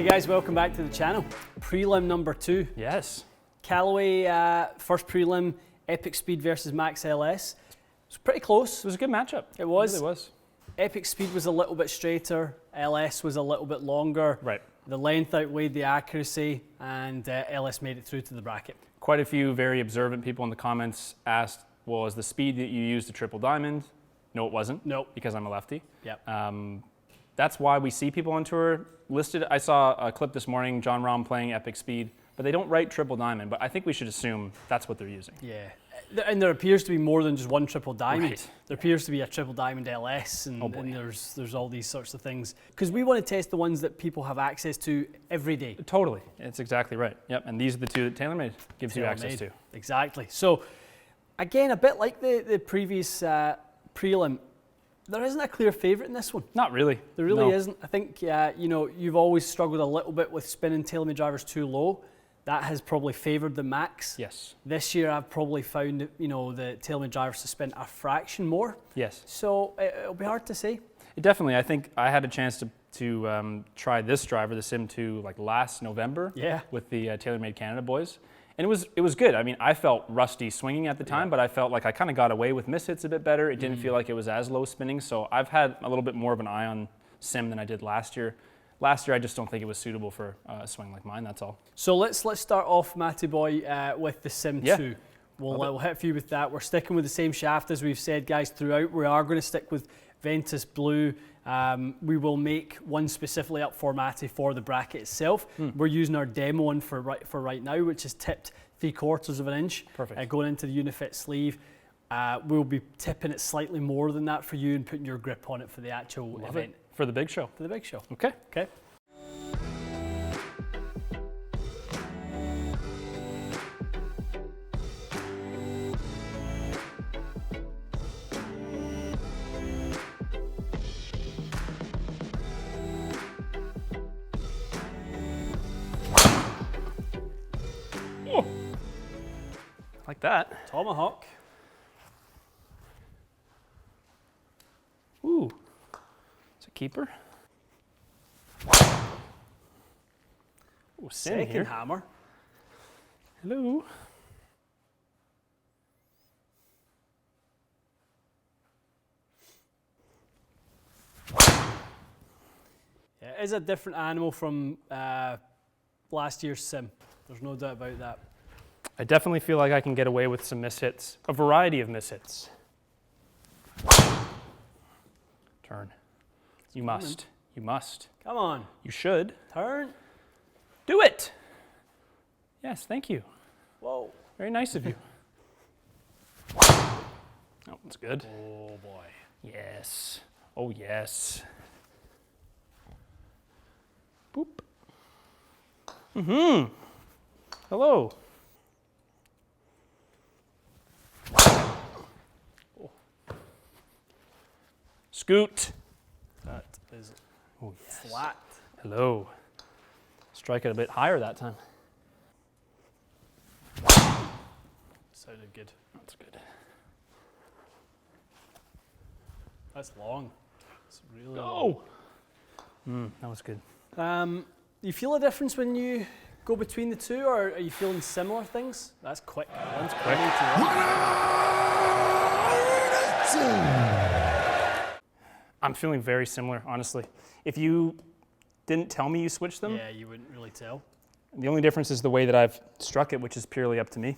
Hey guys, welcome back to the channel. Prelim number 2. Yes. Callaway first prelim, Epic Speed versus Max LS. It was pretty close. It was a good matchup. It was. It really was. Epic Speed was a little bit straighter, LS was a little bit longer. Right. The length outweighed the accuracy, and LS made it through to the bracket. Quite a few very observant people in the comments asked, well, was the speed that you used a triple diamond? No, it wasn't. Nope. Because I'm a lefty. Yep. That's why we see people on tour listed. I saw a clip this morning, John Rahm playing Epic Speed, but they don't write triple diamond, but I think we should assume that's what they're using. Yeah. And there appears to be more than just one triple diamond. Right. There appears to be a triple diamond LS, and, Oh boy. and there's all these sorts of things. Because we want to test the ones that people have access to every day. Totally. It's exactly right. Yep. And these are the two that TaylorMade gives you access to. Exactly. So, again, a bit like the previous prelim, there isn't a clear favourite in this one. Not really. There really isn't. I think you've always struggled a little bit with spinning TaylorMade drivers too low. That has probably favoured the Max. Yes. This year I've probably found the TaylorMade drivers to spin a fraction more. Yes. So it'll be hard to say. Definitely. I think I had a chance to try this driver, the Sim2, like last November. Yeah. With the TaylorMade Canada boys. And it was good. I mean, I felt rusty swinging at the time, but I felt like I kind of got away with mishits a bit better. It didn't feel like it was as low spinning. So I've had a little bit more of an eye on Sim than I did last year. Last year, I just don't think it was suitable for a swing like mine, that's all. So let's start off, Matty boy, with the Sim2. Yeah. We'll hit a few with that. We're sticking with the same shaft as we've said, guys, throughout. We are going to stick with Ventus Blue. We will make one specifically up for Matty for the bracket itself. We're using our demo one for right now, which is tipped 3/4 of an inch. Perfect. Going into the Unifit sleeve. We'll be tipping it slightly more than that for you and putting your grip on it for the actual event. For the big show. For the big show. Okay. Okay. Oh. Like that. Tomahawk. Ooh. It's a keeper. Ooh, Sim Second here. hammer. Hello. Yeah, it is a different animal from last year's Sim. There's no doubt about that. I definitely feel like I can get away with some mishits, a variety of mishits. Turn. You must. You must. Come on. You should. Turn. Do it. Yes, thank you. Whoa. Very nice of you. Oh, that's good. Oh boy. Yes. Oh, yes. Boop. Mm-hmm. Hello. Oh. Scoot. That is Oh, yes. flat. Hello. Strike it a bit higher that time. Sounded good. That's good. That's long. It's really Oh! That was good. long. You feel a difference when you go between the two, or are you feeling similar things? That's quick. One's quick. I'm feeling very similar, honestly. If you didn't tell me you switched them, Yeah, you wouldn't really tell. the only difference is the way that I've struck it, which is purely up to me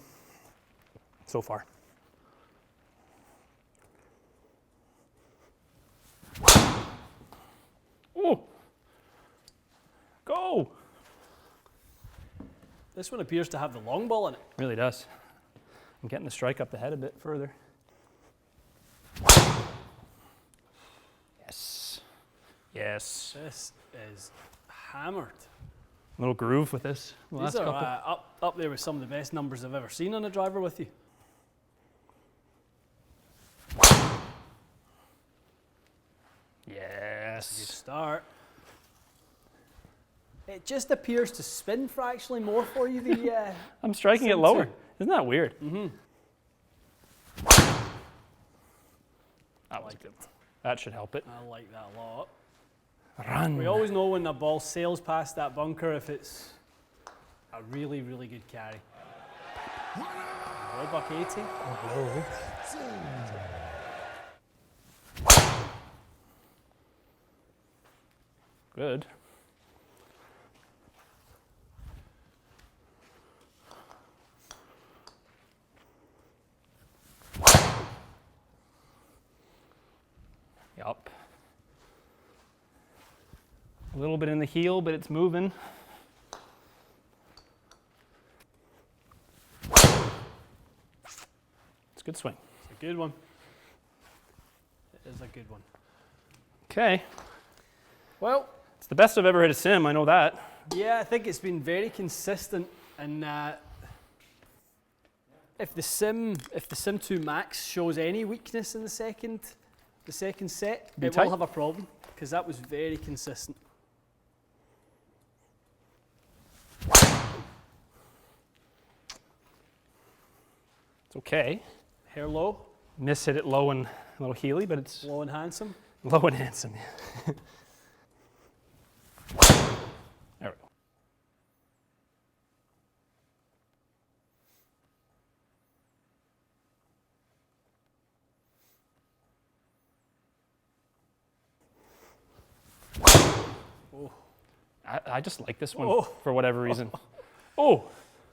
so far. Oh! Go! This one appears to have the long ball in it. Really does. I'm getting the strike up the head a bit further. Yes. Yes. This is hammered. Little groove with this. These are up there with some of the best numbers I've ever seen on a driver with you. Good Yes. start. It just appears to spin fractionally more for you. The I'm striking it Sim2. lower. Isn't that weird? Mm-hmm. That was good. That should help it. I like that a lot. Run. We always know when the ball sails past that bunker if it's a really, really good carry. Oh, buck 80. Good. Yup. A little bit in the heel, but it's moving. It's a good swing. It's a good one. It is a good one. Okay. Well, It's the best I've ever hit a sim, I know that. yeah, I think it's been very consistent, and if the Sim2 Max shows any weakness in the second set, Be it tight. will have a problem because that was very consistent. It's okay. Hair low, Miss hit it low and a little heely, but it's low and handsome. low and handsome. There we go. Oh, I just like this one Oh. for whatever reason. Oh,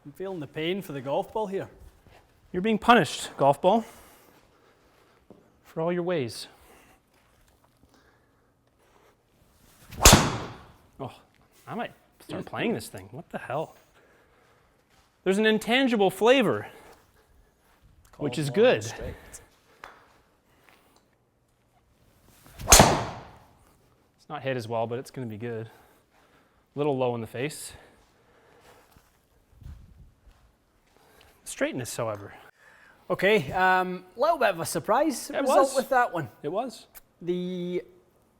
I'm feeling the pain for the golf ball here. you're being punished, golf ball, for all your ways. Oh, I might start playing this thing. What the hell? There's an intangible flavor, which is good. It's not hit as well, but it's going to be good. A little low in the face. Straightness, however. Okay, little bit of a surprise It result was. with that one. It was. The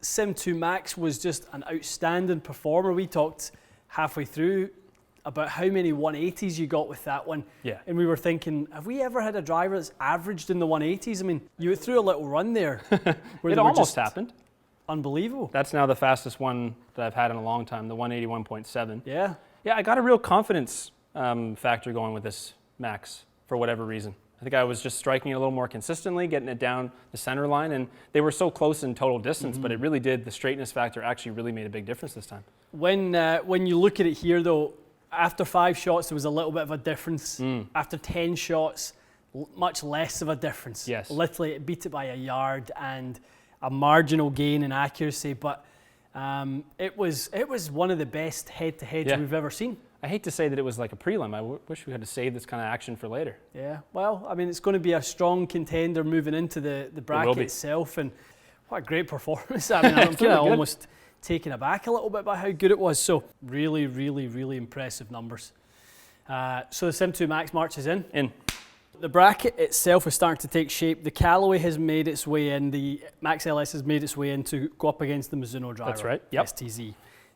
Sim2 Max was just an outstanding performer. We talked halfway through about how many 180s you got with that one. Yeah. And we were thinking, have we ever had a driver that's averaged in the 180s? I mean, you threw a little run there. Where It they were almost just happened. unbelievable. That's now the fastest one that I've had in a long time, the 181.7. Yeah. Yeah, I got a real confidence factor going with this Max for whatever reason. I think I was just striking it a little more consistently, getting it down the center line, and they were so close in total distance, but it really did, the straightness factor actually really made a big difference this time. When you look at it here, though, after 5 shots, there was a little bit of a difference. After 10 shots, much less of a difference. Yes. Literally, it beat it by a yard and a marginal gain in accuracy, but it was one of the best head-to-heads Yeah. we've ever seen. I hate to say that it was like a prelim. I wish we had to save this kind of action for later. Yeah, well, I mean, it's going to be a strong contender moving into the bracket be. itself, and what a great performance. I mean, I'm It's kind really of good. almost taken aback a little bit by how good it was. So really, really, really impressive numbers. So the Sim2 Max marches in. In. The bracket itself is starting to take shape. The Callaway has made its way in. The Max LS has made its way in to go up against the Mizuno driver. That's right, yep. STZ.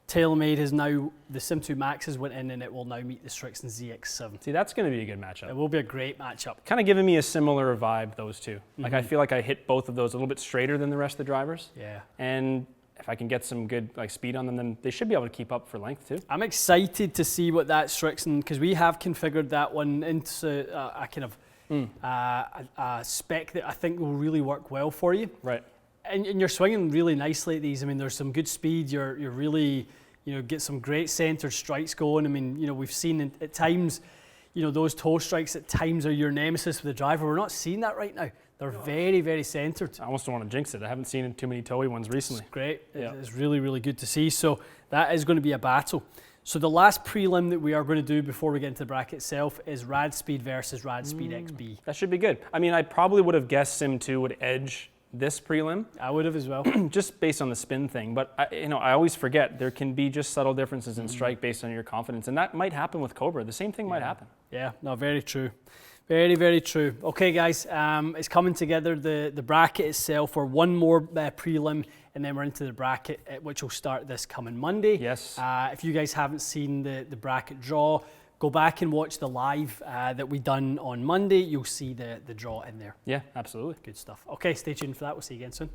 TAYLORMADE has now, the Sim2 Max has went in and it will now meet the Strixon ZX7. See, that's going to be a good matchup. It will be a great matchup. Kind of giving me a similar vibe, those two. Like, I feel like I hit both of those a little bit straighter than the rest of the drivers. Yeah. And if I can get some good speed on them, then they should be able to keep up for length too. I'm excited to see what that Strixon, because we have configured that one into a kind of a spec that I think will really work well for you. Right. And you're swinging really nicely at these. I mean, there's some good speed. You're really, get some great centered strikes going. I mean, we've seen at times, those toe strikes at times are your nemesis with the driver. We're not seeing that right now. They're very, very centered. I almost don't want to jinx it. I haven't seen too many toey ones recently. It's great. Yeah. It's really, really good to see. So that is going to be a battle. So the last prelim that we are going to do before we get into the bracket itself is Rad Speed versus Rad Speed XB. That should be good. I mean, I probably would have guessed Sim2 would edge this prelim, I would have as well. just based on the spin thing. But I always forget there can be just subtle differences in strike based on your confidence, and that might happen with Cobra. The same thing might happen. Yeah, no, very true. Very, very true. Okay, guys, it's coming together. The bracket itself for one more prelim, and then we're into the bracket, which will start this coming Monday. Yes. If you guys haven't seen the bracket draw, go back and watch the live that we done on Monday. You'll see the draw in there. Yeah, absolutely. Good stuff. Okay, stay tuned for that. We'll see you again soon.